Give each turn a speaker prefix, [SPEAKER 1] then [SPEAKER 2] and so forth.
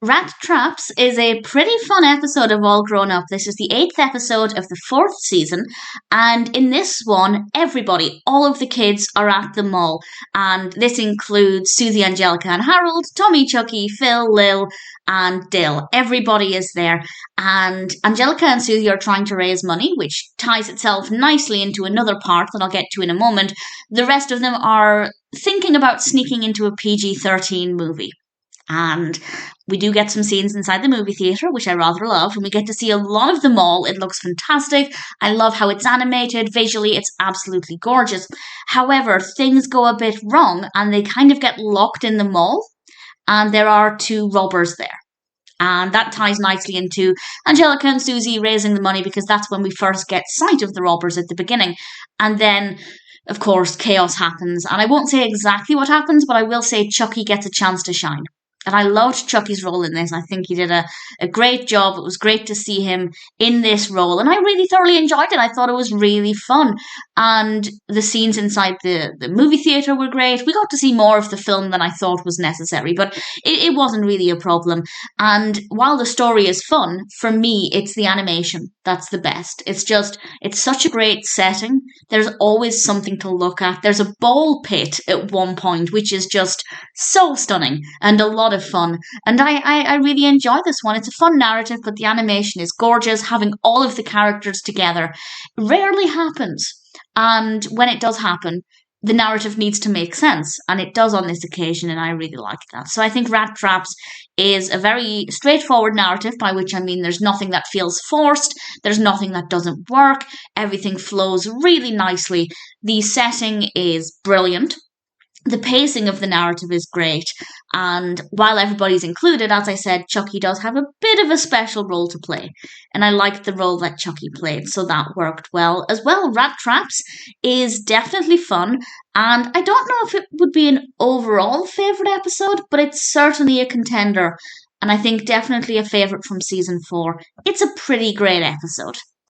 [SPEAKER 1] Rat Traps is a pretty fun episode of All Grown Up. This is the 8th episode of the 4th season, and in this one, everybody, all of the kids are at the mall, and this includes Susie, Angelica and Harold, Tommy, Chuckie, Phil, Lil, and Dill. Everybody is there, and Angelica and Susie are trying to raise money, which ties itself nicely into another part that I'll get to in a moment. The rest of them are thinking about sneaking into a PG-13 movie. And we do get some scenes inside the movie theatre, which I rather love, and we get to see a lot of the mall. It looks fantastic. I love how it's animated. Visually, it's absolutely gorgeous. However, things go a bit wrong, and they kind of get locked in the mall, and there are two robbers there. And that ties nicely into Angelica and Susie raising the money, because that's when we first get sight of the robbers at the beginning. And then, of course, chaos happens. And I won't say exactly what happens, but I will say Chuckie gets a chance to shine. And I loved Chuckie's role in this. I think he did a great job. It was great to see him in this role. And I really thoroughly enjoyed it. I thought it was really fun. And the scenes inside the movie theatre were great. We got to see more of the film than I thought was necessary. But it wasn't really a problem. And while the story is fun, for me, it's the animation that's the best. It's such a great setting. There's always something to look at. There's a ball pit at one point, which is just so stunning and a lot of fun. And I really enjoy this one. It's a fun narrative, but the animation is gorgeous. Having all of the characters together rarely happens. And when it does happen, the narrative needs to make sense, and it does on this occasion, and I really like that. So I think Rat Traps is a very straightforward narrative, by which I mean there's nothing that feels forced, there's nothing that doesn't work, everything flows really nicely. The setting is brilliant. The pacing of the narrative is great, and while everybody's included, as I said, Chuckie does have a bit of a special role to play, and I liked the role that Chuckie played, so that worked well. As well, Rat Traps is definitely fun, and I don't know if it would be an overall favourite episode, but it's certainly a contender, and I think definitely a favourite from season 4. It's a pretty great episode.